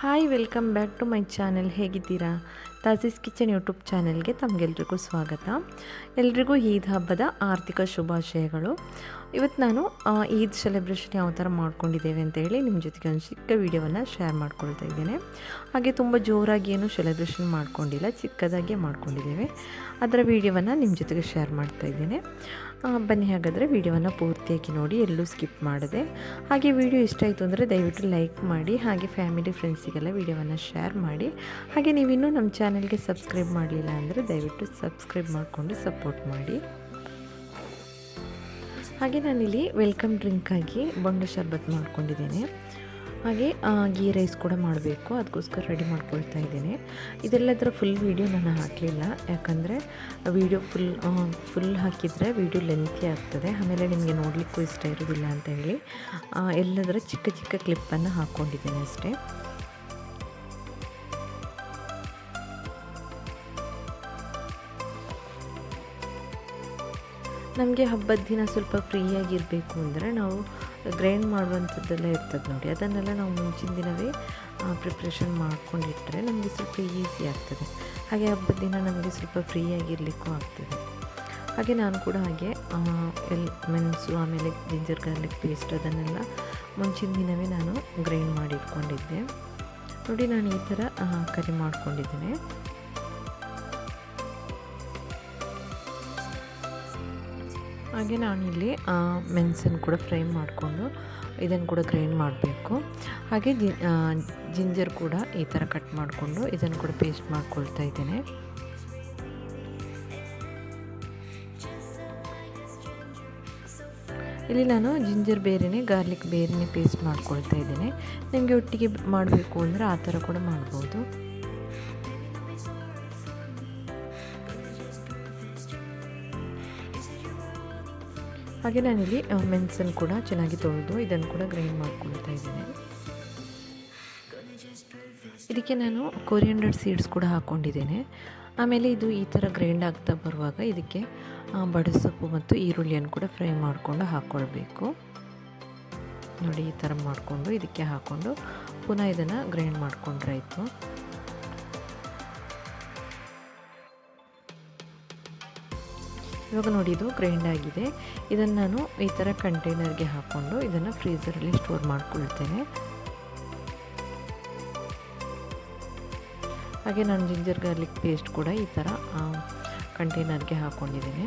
Hi welcome back to my channel. ಹೇಗಿದ್ದೀರಾ? Taji's kitchen YouTube ಚಾನೆಲ್ಗೆ ತಮಗೆಲ್ರಿಗೂ ಸ್ವಾಗತ. ಎಲ್ರಿಗೂ ಈದ್ ಹಬ್ಬದ ಆರ್ಥಿಕ ಶುಭಾಶಯಗಳು. ಇವತ್ತು ನಾನು ಈದ್ ಸೆಲೆಬ್ರೇಷನ್ ಯಾವ ಥರ ಮಾಡ್ಕೊಂಡಿದ್ದೇವೆ ಅಂತ ಹೇಳಿ ನಿಮ್ಮ ಜೊತೆಗೆ ಒಂದು ಚಿಕ್ಕ ವೀಡಿಯೋವನ್ನು ಶೇರ್ ಮಾಡ್ಕೊಳ್ತಾ ಇದ್ದೇನೆ. ಹಾಗೆ ತುಂಬ ಜೋರಾಗಿ ಏನು ಸೆಲೆಬ್ರೇಷನ್ ಮಾಡ್ಕೊಂಡಿಲ್ಲ, ಚಿಕ್ಕದಾಗೆ ಮಾಡ್ಕೊಂಡಿದ್ದೇವೆ. ಅದರ ವೀಡಿಯೋವನ್ನು ನಿಮ್ಮ ಜೊತೆಗೆ ಶೇರ್ ಮಾಡ್ತಾ ಇದ್ದೇನೆ. ಬನ್ನಿ ಹಾಗಾದರೆ ವೀಡಿಯೋವನ್ನು ಪೂರ್ತಿಯಾಗಿ ನೋಡಿ, ಎಲ್ಲೂ ಸ್ಕಿಪ್ ಮಾಡದೆ. ಹಾಗೆ ವಿಡಿಯೋ ಇಷ್ಟ ಆಯಿತು ಅಂದರೆ ದಯವಿಟ್ಟು ಲೈಕ್ ಮಾಡಿ, ಹಾಗೆ ಫ್ಯಾಮಿಲಿ ಫ್ರೆಂಡ್ಸಿಗೆಲ್ಲ ವೀಡಿಯೋವನ್ನು ಶೇರ್ ಮಾಡಿ. ಹಾಗೆ ನೀವಿನ್ನೂ ನಮ್ಮ ಚಾನಲ್ಗೆ ಸಬ್ಸ್ಕ್ರೈಬ್ ಮಾಡಲಿಲ್ಲ ಅಂದರೆ ದಯವಿಟ್ಟು ಸಬ್ಸ್ಕ್ರೈಬ್ ಮಾಡಿಕೊಂಡು ಸಪೋರ್ಟ್ ಮಾಡಿ. ಹಾಗೆ ನಾನಿಲ್ಲಿ ವೆಲ್ಕಮ್ ಡ್ರಿಂಕಾಗಿ ಬೊಂಡ ಶರ್ಬತ್ ಮಾಡ್ಕೊಂಡಿದ್ದೇನೆ. ಹಾಗೆ ಗೀ ರೈಸ್ ಕೂಡ ಮಾಡಬೇಕು, ಅದಕ್ಕೋಸ್ಕರ ರೆಡಿ ಮಾಡ್ಕೊಳ್ತಾ ಇದ್ದೇನೆ. ಇದೆಲ್ಲದರ ಫುಲ್ ವೀಡಿಯೋ ನಾನು ಹಾಕಲಿಲ್ಲ, ಯಾಕಂದರೆ ವೀಡಿಯೋ ಫುಲ್ ಹಾಕಿದರೆ ವೀಡಿಯೋ ಲೆಂತಿ ಆಗ್ತದೆ, ಆಮೇಲೆ ನಿಮಗೆ ನೋಡಲಿಕ್ಕೂ ಇಷ್ಟ ಇರೋದಿಲ್ಲ ಅಂತ ಹೇಳಿ ಎಲ್ಲದರ ಚಿಕ್ಕ ಚಿಕ್ಕ ಕ್ಲಿಪ್ಪನ್ನು ಹಾಕ್ಕೊಂಡಿದ್ದೇನೆ ಅಷ್ಟೇ. ನಮಗೆ ಹಬ್ಬದ ದಿನ ಸ್ವಲ್ಪ ಫ್ರೀಯಾಗಿರಬೇಕು ಅಂದರೆ ನಾವು ಗ್ರೈಂಡ್ ಮಾಡುವಂಥದ್ದೆಲ್ಲ ಇರ್ತದೆ ನೋಡಿ, ಅದನ್ನೆಲ್ಲ ನಾವು ಮುಂಚಿನ ದಿನವೇ ಪ್ರಿಪ್ರೇಷನ್ ಮಾಡ್ಕೊಂಡಿಟ್ಟರೆ ನಮಗೆ ಸ್ವಲ್ಪ ಈಸಿ ಆಗ್ತದೆ. ಹಾಗೆ ಹಬ್ಬದ ದಿನ ನಮಗೆ ಸ್ವಲ್ಪ ಫ್ರೀಯಾಗಿರಲಿಕ್ಕೂ ಆಗ್ತದೆ. ಹಾಗೆ ನಾನು ಕೂಡ ಹಾಗೆ ಮೆಣಸು ಆಮೇಲೆ ಜಿಂಜರ್ ಗಾರ್ಲಿಕ್ ಪೇಸ್ಟ್ ಅದನ್ನೆಲ್ಲ ಮುಂಚಿನ ದಿನವೇ ನಾನು ಗ್ರೈಂಡ್ ಮಾಡಿ ಇಟ್ಕೊಂಡಿದ್ದೆ ನೋಡಿ. ನಾನು ಈ ಥರ ಕರಿ ಮಾಡ್ಕೊಂಡಿದ್ದೇನೆ. ಹಾಗೆ ನಾನಿಲ್ಲಿ ಮೆಣಸನ್ನು ಕೂಡ ಫ್ರೈ ಮಾಡಿಕೊಂಡು ಇದನ್ನು ಕೂಡ ಗ್ರೈಂಡ್ ಮಾಡಬೇಕು. ಹಾಗೆ ಜಿಂಜರ್ ಕೂಡ ಈ ಥರ ಕಟ್ ಮಾಡಿಕೊಂಡು ಇದನ್ನು ಕೂಡ ಪೇಸ್ಟ್ ಮಾಡ್ಕೊಳ್ತಾ ಇದ್ದೇನೆ. ಇಲ್ಲಿ ನಾನು ಜಿಂಜರ್ ಬೇರೆಯೇ ಗಾರ್ಲಿಕ್ ಬೇರೆಯೇ ಪೇಸ್ಟ್ ಮಾಡ್ಕೊಳ್ತಾ ಇದ್ದೇನೆ. ನಿಮಗೆ ಒಟ್ಟಿಗೆ ಮಾಡಬೇಕು ಅಂದರೆ ಆ ಥರ ಕೂಡ ಮಾಡ್ಬೋದು. ಹಾಗೆ ನಾನಿಲ್ಲಿ ಮೆಣಸನ್ನು ಕೂಡ ಚೆನ್ನಾಗಿ ತೊಳೆದು ಇದನ್ನು ಕೂಡ ಗ್ರೈಂಡ್ ಮಾಡ್ಕೊಳ್ತಾ ಇದ್ದೇನೆ. ಇದಕ್ಕೆ ನಾನು ಕೊರಿಯಂಡರ್ ಸೀಡ್ಸ್ ಕೂಡ ಹಾಕ್ಕೊಂಡಿದ್ದೇನೆ. ಆಮೇಲೆ ಇದು ಈ ಥರ ಗ್ರೈಂಡ್ ಆಗ್ತಾ ಬರುವಾಗ ಇದಕ್ಕೆ ಬಡಸೊಪ್ಪು ಮತ್ತು ಈರುಳ್ಳಿಯನ್ನು ಕೂಡ ಫ್ರೈ ಮಾಡಿಕೊಂಡು ಹಾಕ್ಕೊಳ್ಬೇಕು ನೋಡಿ. ಈ ಥರ ಮಾಡಿಕೊಂಡು ಇದಕ್ಕೆ ಹಾಕ್ಕೊಂಡು ಪುನಃ ಇದನ್ನು ಗ್ರೈಂಡ್ ಮಾಡ್ಕೊಂಡ್ರಾಯ್ತು. ಇವಾಗ ನೋಡಿ ಇದು ಗ್ರೈಂಡ್ ಆಗಿದೆ. ಇದನ್ನು ನಾನು ಈ ಥರ ಕಂಟೈನರ್ಗೆ ಹಾಕ್ಕೊಂಡು ಇದನ್ನು ಫ್ರೀಝರಲ್ಲಿ ಸ್ಟೋರ್ ಮಾಡ್ಕೊಳ್ತೇನೆ. ಹಾಗೆ ನಾನು ಜಿಂಜರ್ ಗಾರ್ಲಿಕ್ ಪೇಸ್ಟ್ ಕೂಡ ಈ ಥರ ಕಂಟೈನರ್ಗೆ ಹಾಕ್ಕೊಂಡಿದ್ದೇನೆ.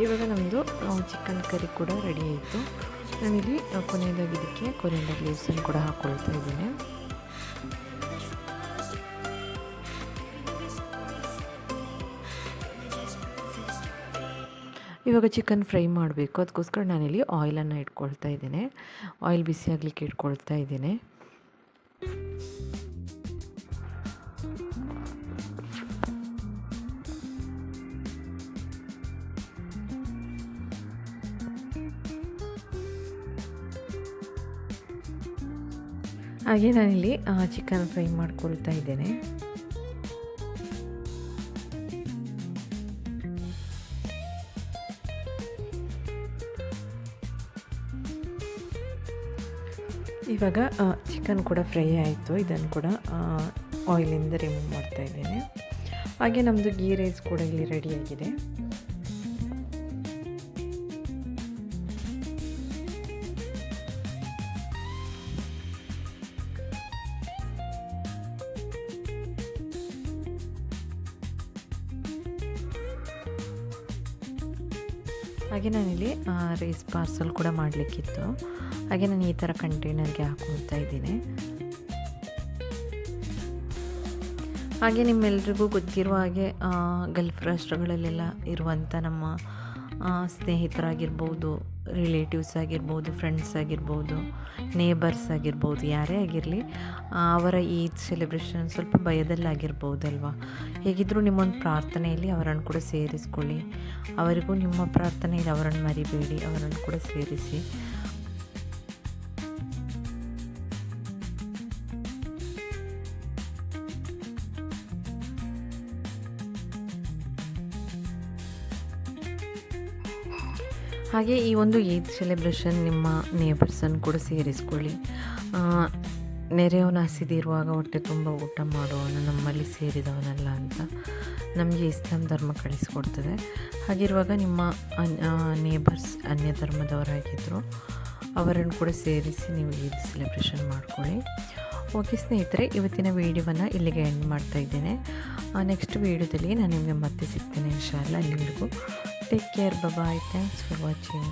ಇವಾಗ ನಮ್ಮದು ಚಿಕನ್ ಕರಿ ಕೂಡ ರೆಡಿ ಆಯಿತು. ನಾನಿಲ್ಲಿ ಕೊನೆಯದಾಗಿ ಇದಕ್ಕೆ ಕೊರಿಯಂಡರ್ ಲೀವ್ಸನ್ನು ಕೂಡ ಹಾಕ್ಕೊಳ್ತಾ ಇದ್ದೇನೆ. ಇವಾಗ ಚಿಕನ್ ಫ್ರೈ ಮಾಡಬೇಕು, ಅದಕ್ಕೋಸ್ಕರ ನಾನಿಲ್ಲಿ ಆಯಿಲನ್ನು ಇಟ್ಕೊಳ್ತಾ ಇದ್ದೇನೆ. ಆಯಿಲ್ ಬಿಸಿ ಆಗಲಿಕ್ಕೆ ಇಟ್ಕೊಳ್ತಾ ಇದ್ದೇನೆ. ಹಾಗೆ ನಾನಿಲ್ಲಿ ಚಿಕನ್ ಫ್ರೈ ಮಾಡ್ಕೊಳ್ತಾ ಇದ್ದೇನೆ. ಇವಾಗ ಚಿಕನ್ ಕೂಡ ಫ್ರೈ ಆಯಿತು. ಇದನ್ನು ಕೂಡ ಆಯಿಲಿಂದ ರಿಮೂವ್ ಮಾಡ್ತಾ ಇದ್ದೇನೆ. ಹಾಗೆ ನಮ್ಮದು ಗೀ ರೈಸ್ ಕೂಡ ಇಲ್ಲಿ ರೆಡಿಯಾಗಿದೆ. ಹಾಗೆ ನಾನಿಲ್ಲಿ ರೈಸ್ ಪಾರ್ಸಲ್ ಕೂಡ ಮಾಡಲಿಕ್ಕಿತ್ತು. ಹಾಗೆ ನಾನು ಈ ಥರ ಕಂಟೈನರ್ಗೆ ಹಾಕ್ಕೊಳ್ತಾ ಇದ್ದೀನಿ. ಹಾಗೆ ನಿಮ್ಮೆಲ್ರಿಗೂ ಗೊತ್ತಿರುವ ಹಾಗೆ ಗಲ್ಫ್ ರಾಷ್ಟ್ರಗಳಲ್ಲೆಲ್ಲ ಇರುವಂಥ ನಮ್ಮ ಸ್ನೇಹಿತರಾಗಿರ್ಬೋದು, ರಿಲೇಟಿವ್ಸ್ ಆಗಿರ್ಬೋದು, ಫ್ರೆಂಡ್ಸ್ ಆಗಿರ್ಬೋದು, ನೇಬರ್ಸ್ ಆಗಿರ್ಬೋದು, ಯಾರೇ ಆಗಿರಲಿ ಅವರ ಈದ್ ಸೆಲೆಬ್ರೇಷನ್ ಸ್ವಲ್ಪ ಭಯದಲ್ಲಾಗಿರ್ಬೋದಲ್ವ. ಹೇಗಿದ್ದರೂ ನಿಮ್ಮೊಂದು ಪ್ರಾರ್ಥನೆಯಲ್ಲಿ ಅವರನ್ನು ಕೂಡ ಸೇರಿಸ್ಕೊಳ್ಳಿ. ಅವರಿಗೂ ನಿಮ್ಮ ಪ್ರಾರ್ಥನೆಯಲ್ಲಿ ಅವರನ್ನು ಮರಿಬೇಡಿ, ಅವರನ್ನು ಕೂಡ ಸೇರಿಸಿ. ಹಾಗೆ ಈ ಒಂದು ಈದ್ ಸೆಲೆಬ್ರೇಷನ್ ನಿಮ್ಮ ನೇಬರ್ಸನ್ನು ಕೂಡ ಸೇರಿಸ್ಕೊಳ್ಳಿ. ನೆರೆಯವನ ಹಸಿದಿರುವಾಗ ಹೊಟ್ಟೆ ತುಂಬ ಊಟ ಮಾಡುವವನು ನಮ್ಮಲ್ಲಿ ಸೇರಿದವನಲ್ಲ ಅಂತ ನಮಗೆ ಇಸ್ಲಾಂ ಧರ್ಮ ಕಳಿಸ್ಕೊಡ್ತದೆ. ಹಾಗಿರುವಾಗ ನಿಮ್ಮ ನೇಬರ್ಸ್ ಅನ್ಯ ಧರ್ಮದವರಾಗಿದ್ದರು ಅವರನ್ನು ಕೂಡ ಸೇರಿಸಿ ನೀವು ಈದ್ ಸೆಲೆಬ್ರೇಷನ್ ಮಾಡ್ಕೊಳ್ಳಿ. ಓಕೆ ಸ್ನೇಹಿತರೆ, ಇವತ್ತಿನ ವೀಡಿಯೋವನ್ನು ಇಲ್ಲಿಗೆ ಎಂಡ್ ಮಾಡ್ತಾ ಇದ್ದೇನೆ. ನೆಕ್ಸ್ಟ್ ವೀಡಿಯೋದಲ್ಲಿ ನಾನು ನಿಮಗೆ ಮತ್ತೆ ಸಿಗ್ತೇನೆ ಇನ್ಶಾಲ್ಲ. ಅಲ್ಲಿವರೆಗೂ take care, bye, thanks for watching.